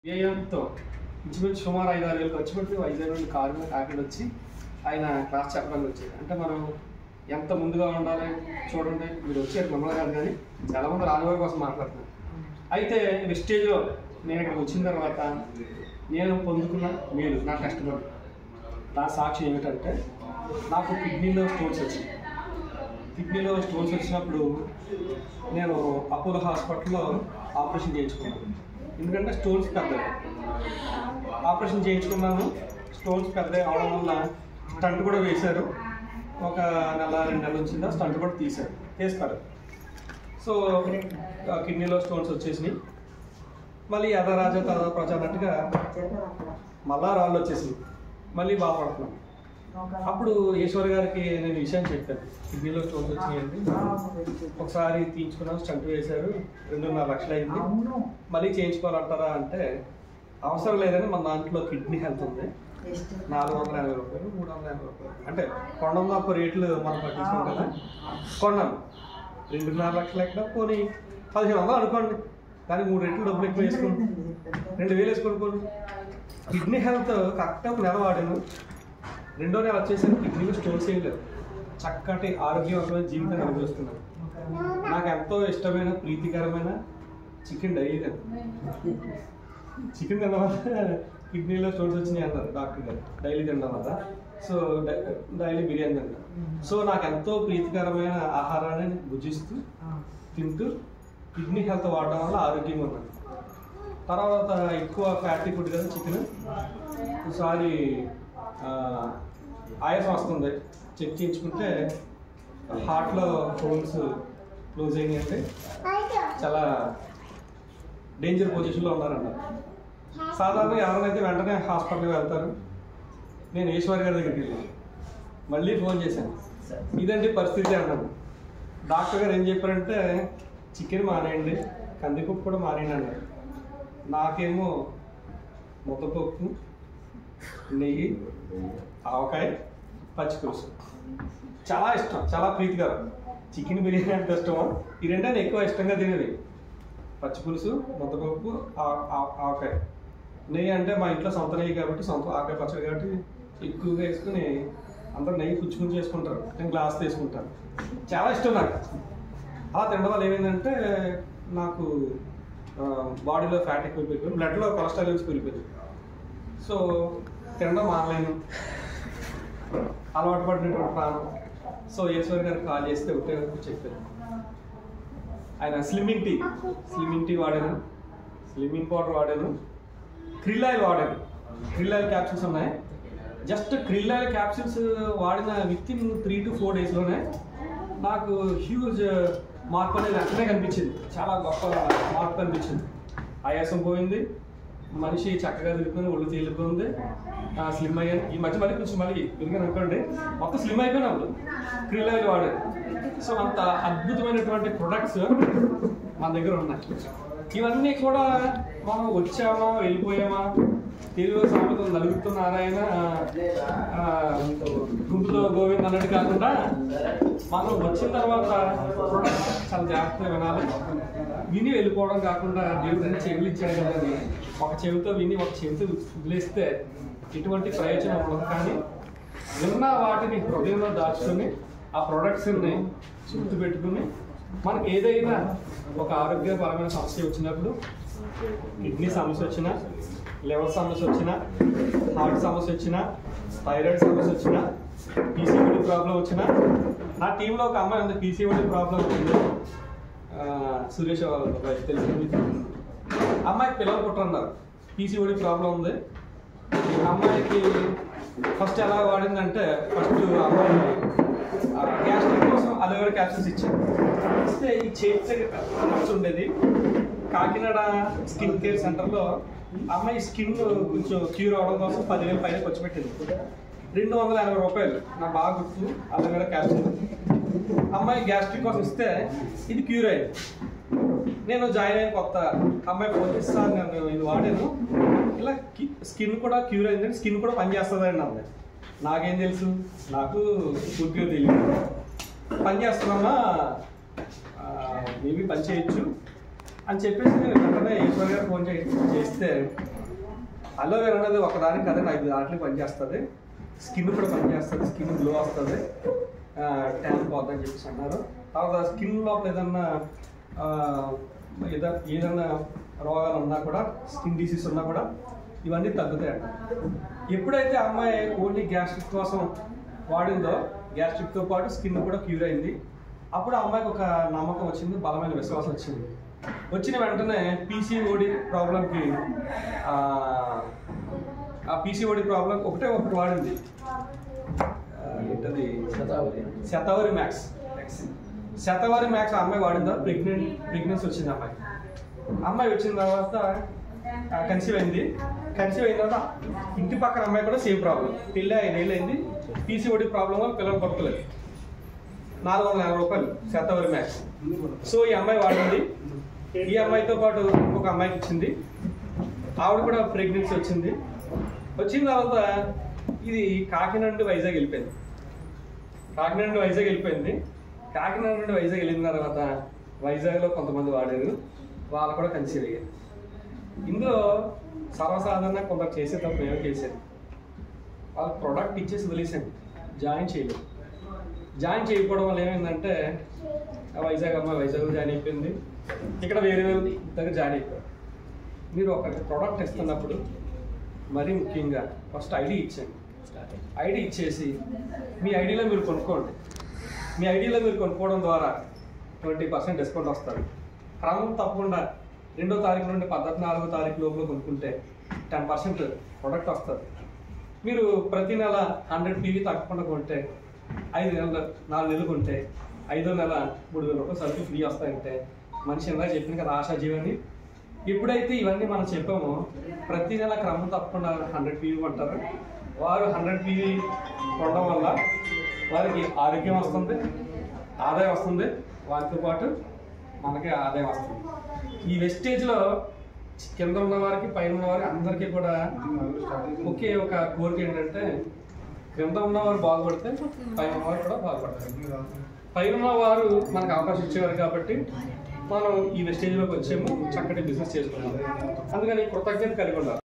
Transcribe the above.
వ్యయంతో ఇంచుమించు సుమారు 5-6 వేలు ఖర్చు పెట్టి వైజాగ్ నుండి కారు మీద కాకినాడ వచ్చి ఆయన క్లాస్ చెప్పడానికి వచ్చేది. అంటే మనం ఎంత ముందుగా ఉండాలి చూడండి, మీరు వచ్చారు మమ్మల్ని కాదు కానీ చాలామంది రానివారి కోసం మాట్లాడుతున్నారు. అయితే వెస్టేజ్లో నేను ఇక్కడికి వచ్చిన తర్వాత నేను పొందుకున్న మీరు నా కస్టమర్ నా సాక్షి ఏమిటంటే, నాకు కిడ్నీలో స్టోన్స్ వచ్చింది. కిడ్నీలో స్టోన్స్ వచ్చినప్పుడు నేను అపోలో హాస్పిటల్లో ఆపరేషన్ చేయించుకున్నాను. ఎందుకంటే స్టోన్స్ పెద్దవి, ఆపరేషన్ చేయించుకున్నాను. స్టోన్స్ పెద్ద అవడం వల్ల స్టంట్ కూడా వేశారు. ఒక 1-2 నెలల వచ్చిందా స్టంట్ కూడా తీస్తారు. సో కిడ్నీలో స్టోన్స్ వచ్చేసినాయి. మళ్ళీ యథరాజ తథా ప్రజ అన్నట్టుగా మళ్ళా రాళ్ళు వచ్చేసినాయి. మళ్ళీ బాధపడుతున్నాను. అప్పుడు ఈశ్వర్ గారికి నేను విషయం చెప్పాను, కిడ్నీలో స్టోన్స్ వచ్చినాయండి, ఒకసారి తీయించుకున్నాం, స్టంట్ వేశారు, 2.5 లక్షలు అయింది, మళ్ళీ చేయించుకోవాలంటారా అంటే అవసరం లేదని మన దాంట్లో కిడ్నీ హెల్త్ ఉంది, 480 రూపాయలు 380 రూపాయలు అంటే కొండం తప్ప రేట్లు మనం పట్టించుకోం కదా, కొన్నాను. 2.5 లక్షలు ఎక్కడ పోనీ 1500 అనుకోండి, కానీ 3 రెట్లు డబ్బులు ఎక్కువ వేసుకోండి, 2000 వేసుకోండి. కిడ్నీ హెల్త్ కరెక్ట్గా ఒక నెల వాడాను. 2వ నెల వచ్చేసరికి కిడ్నీలో స్టోన్స్ ఏం లేదు, చక్కటి ఆరోగ్యవంతమైన జీవితాన్ని అనుభవిస్తున్నాను. నాకు ఎంతో ఇష్టమైన ప్రీతికరమైన చికెన్ డైలీ చికెన్ తినడం వల్ల కిడ్నీలో స్టోన్స్ వచ్చినాయి అన్నారు డాక్టర్ గారు. డైలీ తినడం వల్ల సో డైలీ బిర్యానీ తింటాను. సో నాకు ఎంతో ప్రీతికరమైన ఆహారాన్ని భుజిస్తూ తింటూ కిడ్నీ హెల్త్ వాడడం వల్ల ఆరోగ్యంగా ఉన్నాను. తర్వాత ఎక్కువ ఫ్యాటీ ఫుడ్ కదా చికెన్, ఒకసారి ఆయాసం వస్తుంది, చెక్ చేయించుకుంటే హార్ట్లో హోల్స్ క్లోజ్ అయినాయి, అంటే చాలా డేంజర్ పొజిషన్లో ఉన్నారన్నారు. సాధారణంగా ఎవరైతే వెంటనే హాస్పిటల్కి వెళ్తారు. నేను ఈశ్వర్ గారి దగ్గరికి వెళ్ళాను, మళ్ళీ ఫోన్ చేశాను, ఇదండి పరిస్థితి అన్నాను. డాక్టర్ గారు ఏం చెప్పారంటే చికెన్ మానేయండి, కందిపప్పు కూడా మానేయండి అన్నారు. నాకేమో ముద్దపప్పు, నెయ్యి, ఆవకాయ, పచ్చిపులుసు చాలా ఇష్టం, చాలా ప్రీతికరం. చికెన్ బిర్యానీ అంటే ఇష్టమో, ఈ రెండైనా ఎక్కువ ఇష్టంగా తినేది. పచ్చిపులుసు, ముద్దపప్పు, ఆవకాయ. నెయ్యి అంటే మా ఇంట్లో సొంత నెయ్యి కాబట్టి, సొంత ఆవకాయ పచ్చడి కాబట్టి ఎక్కువగా వేసుకుని అందరూ నెయ్యి పుచ్చుకుని చేసుకుంటారు, నేను గ్లాస్ తీసుకుంటాను. చాలా ఇష్టం నాకు. అలా తినడం వల్ల ఏమైందంటే నాకు బాడీలో ఫ్యాట్ ఎక్కువ పెరిగిపోయింది, బ్లడ్లో కొలెస్ట్రాల్ లెవెల్స్ పెరిగిపోయింది. సో తినడం మానలేను, అలవాటు పడినటువంటి ప్రాణం. సో ఈశ్వర్ గారికి కాల్ చేస్తే ఒకటే చెప్పాను, ఆయన స్లిమ్మింగ్ టీ వాడాను, స్లిమ్మింగ్ పౌడర్ వాడాను, క్రిల్ ఆయిల్ వాడాను. క్రిల్ ఆయిల్ క్యాప్సూల్స్ ఉన్నాయి. జస్ట్ క్రిల్ ఆయిల్ క్యాప్సూల్స్ వాడిన వితిన్ 3 to 4 డేస్లోనే నాకు హ్యూజ్ మార్పు అనేది వెంటనే కనిపించింది. చాలా గొప్ప మార్పు కనిపించింది. ఆయాసం పోయింది, మనిషి చక్కగా తిరుగుతుంది, ఒళ్ళు తేలిపోయింది, స్లిమ్ అయ్యాను. ఈ మధ్య మళ్ళీ కొంచెం మళ్ళీ పెరిగాను అనుకోండి, మొత్తం స్లిమ్ అయిపోయినప్పుడు క్రిల్ ఆయిల్ వాడాను. సో అంత అద్భుతమైనటువంటి ప్రొడక్ట్స్ మన దగ్గర ఉన్నాయి. ఇవన్నీ కూడా మనం వచ్చామా వెళ్ళిపోయామా, తెలుగు సామెత నలుగుతూ నారాయణ గుంపులో గోవింద్ అన్నట్టు కాకుండా, మనం వచ్చిన తర్వాత ప్రొడక్ట్స్ చాలా జాగ్రత్తగా వినాలి. విని వెళ్ళిపోవడం కాకుండా, దేవుడిని చెవులు ఇచ్చాడు కదా అని ఒక చెవితో విని ఒక చెవితో వదిలేస్తే ఎటువంటి ప్రయోజనం ఉండదు. కానీ విన్న వాటిని హృదయంలో దాచుకొని ఆ ప్రొడక్ట్స్ని గుర్తుపెట్టుకుని మనకి ఏదైనా ఒక ఆరోగ్యపరమైన సమస్య వచ్చినప్పుడు, కిడ్నీ సమస్య వచ్చినా, లివర్ సమస్య వచ్చినా, హార్ట్ సమస్య వచ్చినా, థైరాయిడ్ సమస్య వచ్చినా, పీసీఓడి ప్రాబ్లం వచ్చినా, నా టీంలో ఒక అమ్మాయి ఉంది పీసీఓడి ప్రాబ్లం ఉంది, సురేష్ వాళ్ళ తెలిసింది. అమ్మాయికి పిల్లలు పుట్టరన్నారు, పీసీఓడి ప్రాబ్లం ఉంది. అమ్మాయికి ఫస్ట్ ఎలా వాడిందంటే, ఫస్ట్ అమ్మాయి గ్యాస్ట్రిక్ కోసం అలోవెరా క్యాప్సూల్స్ ఇస్తే ఈ చేతి ఖర్చు ఉండేది. కాకినాడ స్కిన్ కేర్ సెంటర్లో అమ్మాయి స్కిన్ కొంచెం క్యూర్ అవడం కోసం 10,000 పైన ఖర్చు పెట్టింది. 280 రూపాయలు నా బాగా గుర్తు, అలోవెరా క్యాప్సూల్. అమ్మాయి గ్యాస్ట్రిక్ కోసం ఇస్తే ఇది క్యూర్ అయింది. నేను జాయిన్ అయిన కొత్త అమ్మాయి ఫోన్ చేస్తాను, నేను ఇది వాడాను, ఇలా స్కిన్ కూడా క్యూర్ అయిందండి, స్కిన్ కూడా పనిచేస్తుందండి అమ్మాయి. నాకేం తెలుసు, నాకు పూర్తిగా తెలియదు. పని చేస్తున్నామా, మేబీ పని చేయొచ్చు అని చెప్పేసి నేను వెంటనే ఈశ్వర్ గారు ఫోన్ చేస్తే అలోవేరా అనేది ఒకదానికి అదే 5 దాంట్లో పనిచేస్తుంది. స్కిన్ కూడా పనిచేస్తుంది, స్కిన్ గ్లో వస్తుంది, ట్యాన్ పోద్దని చెప్పేసి అన్నారు. తర్వాత స్కిన్ లోపల ఏదన్నా రోగాలు ఉన్నా కూడా, స్కిన్ డిసీజ్ ఉన్నా కూడా ఇవన్నీ తగ్గుతాయంట. ఎప్పుడైతే అమ్మాయి ఓన్లీ గ్యాస్ట్రిక్ కోసం వాడిందో, గ్యాస్ట్రిక్తో పాటు స్కిన్ కూడా క్యూర్ అయింది. అప్పుడు అమ్మాయికి ఒక నమ్మకం వచ్చింది, బలమైన విశ్వాసం వచ్చింది. వచ్చిన వెంటనే పీసీఓడి ప్రాబ్లంకి ఆ పీసీఓడి ప్రాబ్లం ఒకటి వాడింది. ఏంటది? శతావరి మ్యాక్స్. శతావరి మ్యాక్స్ అమ్మాయి వాడిందా ప్రెగ్నెన్సీ వచ్చింది. అమ్మాయి వచ్చిన తర్వాత కన్సీవ్ అయింది. కన్సీవ్ అయిన తర్వాత ఇంటి పక్కన అమ్మాయి కూడా సేమ్ ప్రాబ్లం, పెళ్ళి 5 ఏళ్ళు అయింది. పీసీఓడి ప్రాబ్లం వల్ల పిల్లలు పడుకోలేదు. 450 రూపాయలు శతావరి మ్యాక్స్. సో ఈ అమ్మాయి వాడింది. ఈ అమ్మాయితో పాటు ఇంకొక అమ్మాయికి ఇచ్చింది. ఆవిడ కూడా ప్రెగ్నెన్సీ వచ్చింది. వచ్చిన తర్వాత ఇది కాకినాడ నుండి వైజాగ్ వెళ్ళిపోయింది. కాకినాడ నుండి వైజాగ్ వెళ్ళిన తర్వాత వైజాగ్లో కొంతమంది వాడారు, వాళ్ళు కూడా కన్సీవ్ అయ్యారు. ఇందులో సర్వసాధారణంగా కొందరు చేసే తప్పు ఏమో చేశారు, వాళ్ళ ప్రోడక్ట్ ఇచ్చేసి వదిలేసాను, జాయిన్ చేయలేదు. జాయిన్ చేయకపోవడం వల్ల ఏమైందంటే వైజాగ్లో జాయిన్ అయిపోయింది. ఇక్కడ వేరే దగ్గర జాయిన్ అయిపోయారు. మీరు ఒక ప్రోడక్ట్ ఇస్తున్నప్పుడు మరీ ముఖ్యంగా ఫస్ట్ ఐడి ఇచ్చాను. ఐడి ఇచ్చేసి మీ ఐడిలో మీరు కొనుక్కోండి. మీ ఐడిలో మీరు కొనుక్కోవడం ద్వారా 20% డిస్కౌంట్ వస్తుంది. క్రమం తప్పకుండా 2వ తారీఖు నుండి 14వ తారీఖు లోపల కొనుక్కుంటే 10% ప్రొడక్ట్ వస్తుంది. మీరు ప్రతి నెల 100 PV తగ్గకుండా కొంటే 5 నెలలు 4 నెలలు కొంటే 5వ నెల 3000 రూపాయలు సరుకు ఫ్రీ వస్తాయంటే మనిషి ఇందాక చెప్పింది కదా ఆశాజీవని. ఎప్పుడైతే ఇవన్నీ మనం చెప్పామో ప్రతి నెల క్రమం తప్పకుండా 100 PV కొంటారు. వారు 100 PV కొనడం వల్ల వారికి ఆరోగ్యం వస్తుంది, ఆదాయం వస్తుంది, వారితో పాటు మనకి ఆదాయం వస్తుంది. ఈ వెస్టేజ్లో కింద ఉన్న వారికి పైన ఉన్న వారికి అందరికీ కూడా ఒకే ఒక కోరిక ఏంటంటే కింద ఉన్నవారు బాగుపడితే పైన ఉన్నవారు కూడా బాగుపడతారు. పైన ఉన్నవారు మనకు అవకాశం ఇచ్చేవారు కాబట్టి మనం ఈ వెస్టేజ్లోకి వచ్చాము, చక్కటి బిజినెస్ చేసుకున్నాము. అందుకని కృతజ్ఞత కలిగి ఉండాలి.